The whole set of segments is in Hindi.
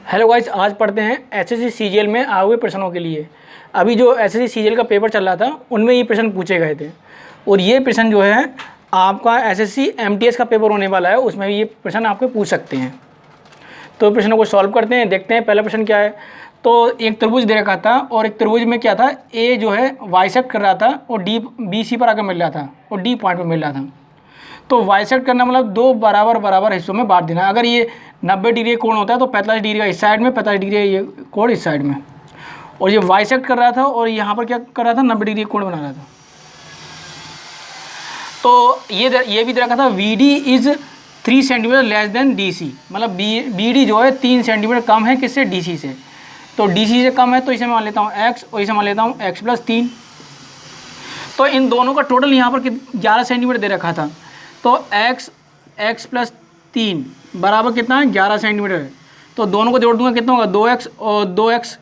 हेलो गाइस, आज पढ़ते हैं एसएससी सीजीएल में आए हुए प्रश्नों के लिए। अभी जो एसएससी सीजीएल का पेपर चल रहा था उनमें ये प्रश्न पूछे गए थे और ये प्रश्न जो है आपका एसएससी एमटीएस का पेपर होने वाला है, उसमें भी ये प्रश्न आपको पूछ सकते हैं। तो प्रश्नों को सॉल्व करते हैं, देखते हैं पहला प्रश्न क्या है। तो एक त्रिभुज दे रखा था और एक त्रिभुज में क्या था, ए जो है बाइसेक्ट कर रहा था और डी BC पर आकर मिल रहा था और डी पॉइंट पर मिल रहा था। तो बाइसेक्ट करना मतलब दो बराबर बराबर हिस्सों में बांट देना। अगर ये 90 डिग्री कोण होता है तो 45 डिग्री का इस साइड में, 45 डिग्री ये कोण इस साइड में। और ये बाइसेक्ट कर रहा था और यहाँ पर क्या कर रहा था, 90 डिग्री कोण बना रहा था। तो ये भी दे रखा था VD is 3 centimetre less than DC, मतलब BD जो है 3 सेंटीमीटर कम है किससे, DC से। तो DC से कम है तो इसे मान लेता हूँ x और इसे मान लेता हूँ x + 3। तो इन दोनों का टोटल यहाँ पर 11 सेंटीमीटर दे रखा था। तो x + 3 बराबर कितना है, 11 सेंटीमीटर है। तो दोनों को जोड़ दूंगा कितना होगा, 2x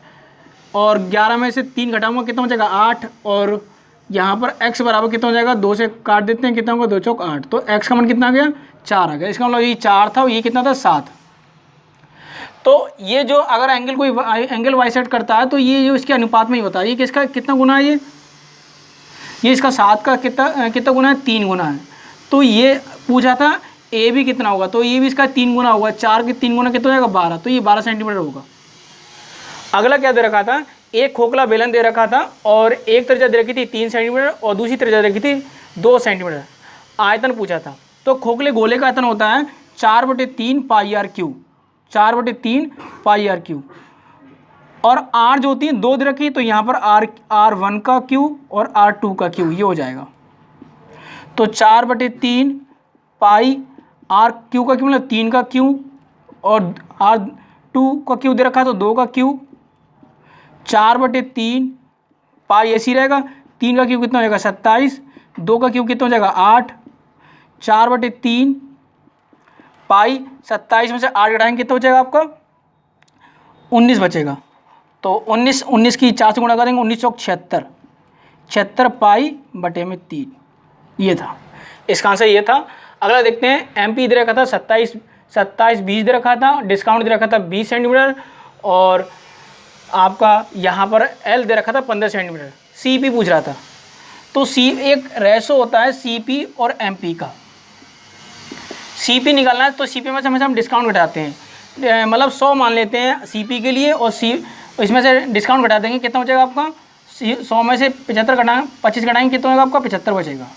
और 11 में से 3 घटाऊंगा कितना हो जाएगा, 8। और यहाँ पर x बराबर कितना हो जाएगा, 2 से काट देते हैं, कितना होगा 2 चौक 8। तो x का मान कितना आ गया, 4 आ गया। इसका मतलब ये 4 था और ये कितना था, 7। तो ये जो अगर एंगल कोई एंगल बाइसेक्ट करता है तो ये जो इसके अनुपात में ही होता है। ये किसका कितना गुना है, ये इसका 7 का कितना गुना है, 3 गुना है। तो ये पूछा था ए भी कितना होगा, तो ये भी इसका 3 गुना होगा। 4 के 3 गुना कितना हो जाएगा, 12। तो ये 12 सेंटीमीटर होगा। अगला क्या दे रखा था, एक खोखला बेलन दे रखा था और एक त्रिज्या दे रखी थी 3 सेंटीमीटर और दूसरी त्रिज्या दे रखी थी 2 सेंटीमीटर। आयतन पूछा था। तो खोखले गोले का आयतन होता है 4/3 πr3, 4/3 πr3। और R जो होती है 2 दे रखी, तो यहाँ पर R1 का Q और R2 का Q ये हो जाएगा। तो 4/3 पाई RQ का Q मतलब 3 का Q और R2 का Q दे रखा है तो 2 का Q। 4/3 पाई ऐसी रहेगा, 3 का Q कितना हो जाएगा 27, 2 का Q कितना हो जाएगा 8। 4/3 पाई 27 में से 8 घटाएंगे कितना हो जाएगा आपका, 19 बचेगा। तो 19 की 4 से गुणा करेंगे, 19 चौक 76, 76 π/3 ये था। इसका आंसर ये था। अगला देखते हैं, MP दे रखा था 27 20 दे रखा था, डिस्काउंट दे रखा था 20 सेंटीमीटर और आपका यहाँ पर L दे रखा था 15 सेंटीमीटर। CP पूछ रहा था। तो एक रेशो होता है CP और MP का। CP निकालना है तो CP में से हमेशा हम डिस्काउंट घटाते हैं, मतलब 100 मान लेते हैं CP के लिए और इसमें से डिस्काउंट घटा देंगे, कितना बचेगा आपका, 100 में से 75 घटाएंगे, 25 घटाएंगे, कितना होगा आपका 75 बचेगा।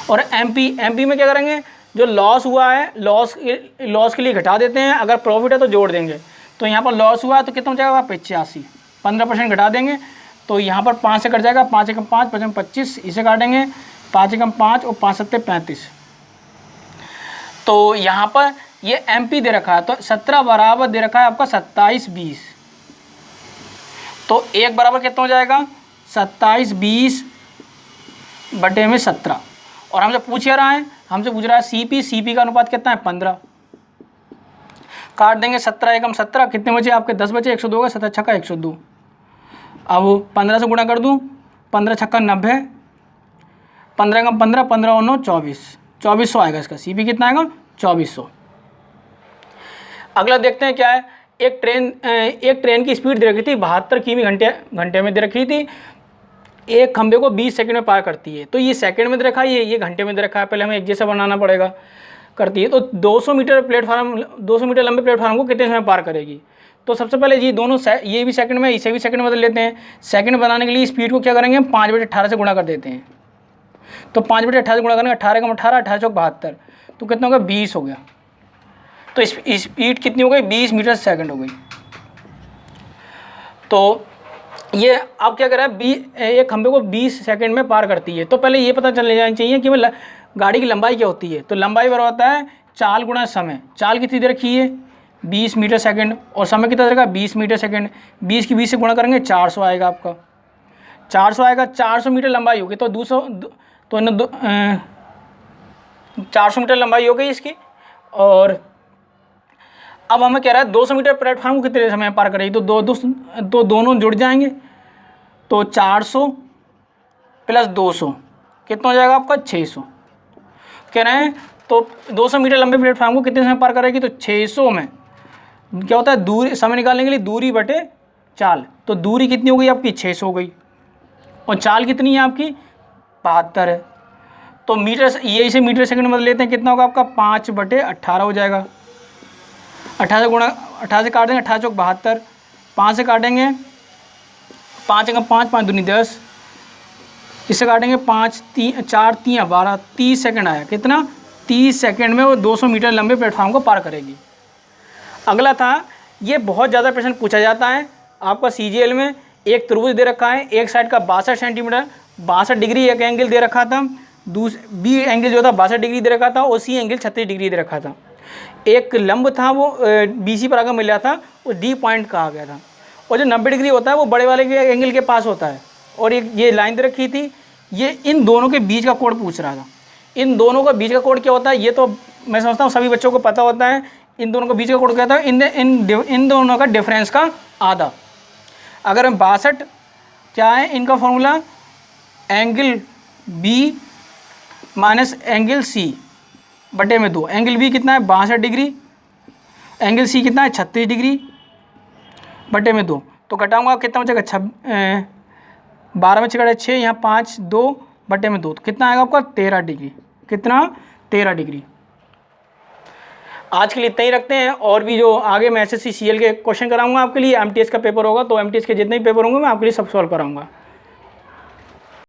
और MP में क्या करेंगे, जो लॉस हुआ है लॉस के लिए घटा देते हैं, अगर प्रॉफिट है तो जोड़ देंगे। तो यहाँ पर लॉस हुआ है तो कितना हो जाएगा 85, 15% घटा देंगे। तो यहाँ पर 5 से कट जाएगा, 5 एकम 5, 5 25, इसे काटेंगे, 5 एकम 5 और 5 7 35। तो यहाँ पर ये MP दे रखा है तो 17 बराबर दे रखा है आपका 27 20। तो 1 बराबर कितना हो जाएगा 27 20 बटे में 17। और हमसे पूछ रहा है CP का अनुपात कितना है 15। काट देंगे, 17 एकम 17, कितने बचे आपके 10 बचे, 102 का 17 छक्का 102। अब 15 से गुणा कर दूं, 15 छक्का 90, 15 एकम 15, 15 और 9 24, 2400 आएगा इसका। CP कितना आएगा 2400। अगला देखते हैं क्या है, एक ट्रेन की स्पीड दे रखी थी 72 किमी घंटे में दे रखी थी। एक खंबे को 20 सेकंड में पार करती है। तो ये सेकंड में दे रखा है, ये घंटे में दे रखा है। पहले हमें एक जैसा बनाना पड़ेगा। करती है तो 200 मीटर लंबे प्लेटफार्म को कितने समय पार करेगी। तो सबसे पहले ये दोनों ये भी सेकंड में, इसे भी सेकंड में बदल लेते हैं। सेकंड बनाने के लिए स्पीड को क्या करेंगे हम 5/18 से गुणा कर देते हैं। तो 5/18 से गुणा करेंगे, 18 कम 18, 18 चौक 72, तो कितना हो गया 20 हो गया। तो स्पीड कितनी हो गई 20 मीटर सेकंड हो गई। तो ये अब क्या कर रहा है, एक खंबे को 20 सेकंड में पार करती है। तो पहले ये पता चल जाना चाहिए कि गाड़ी की लंबाई क्या होती है। तो लंबाई बराबर होता है चाल गुणा समय। चाल कितनी दे रखी है 20 मीटर सेकंड और समय कितना दे रखा है 20 मीटर सेकंड। 20 की 20 से गुणा करेंगे 400 आएगा आपका, 400 आएगा। 400 मीटर लंबाई होगी तो 400 मीटर लंबाई हो गई इसकी। और अब हमें कह रहा है 200 मीटर प्लेटफार्म को कितने समय पार करेगी। तो दोनों जुड़ जाएंगे। तो 400 + 200 कितना हो जाएगा आपका 600 कह रहे हैं। तो 200 मीटर लंबे प्लेटफार्म को कितने समय पार करेगी, तो 600 में क्या होता है, दूरी समय निकालने के लिए दूरी बटे चाल। तो दूरी कितनी हो गई आपकी 600 हो गई, और चाल कितनी है आपकी 72 है। तो मीटर, ये इसे मीटर सेकंड में बदल लेते हैं, कितना होगा आपका 5/18 हो जाएगा। 18 से गुणा, 18 से काट देंगे, 18 चौक 72, 5 से काटेंगे 5 का 5, 5 दूनी 10, इससे काटेंगे 5 3 4 3 12, 30 सेकंड आया। कितना, 30 सेकंड में वो 200 मीटर लंबे प्लेटफॉर्म को पार करेगी। अगला था, ये बहुत ज़्यादा प्रश्न पूछा जाता है आपका CGL में। एक त्रिभुज दे रखा है, एक साइड का 62 सेंटीमीटर, 62 डिग्री एक एंगल दे रखा था, बी एंगल जो था 62 डिग्री दे रखा था, और सी एंगल 36 डिग्री दे रखा था। एक लंब था वो BC पर आकर मिला था, वो D पॉइंट कहा गया था। और जो 90 डिग्री होता है वो बड़े वाले के एंगल के पास होता है। और एक ये लाइन दे रखी थी, ये इन दोनों के बीच का कोण पूछ रहा था। इन दोनों का बीच का कोण क्या होता है, ये तो मैं समझता हूँ सभी बच्चों को पता होता है। इन दोनों का बीच का कोण क्या होता है, इन दोनों का डिफरेंस का आधा। अगर हम 62 क्या है इनका formula, angle B minus angle C बटे में 2। एंगल B कितना है 62 डिग्री, एंगल C कितना है 36 डिग्री बटे में 2। तो घटाऊंगा कितना बचेगा 12 में 6 6, यहाँ 5 2 बटे में 2, तो कितना आएगा आपका 13 डिग्री। कितना, 13 डिग्री। आज के लिए इतना ही रखते हैं, और भी जो आगे मैं SSC CL के क्वेश्चन कराऊंगा आपके लिए। MTS का पेपर होगा, तो MTS के जितने भी पेपर होंगे मैं आपके लिए सब सॉल्व कराऊंगा।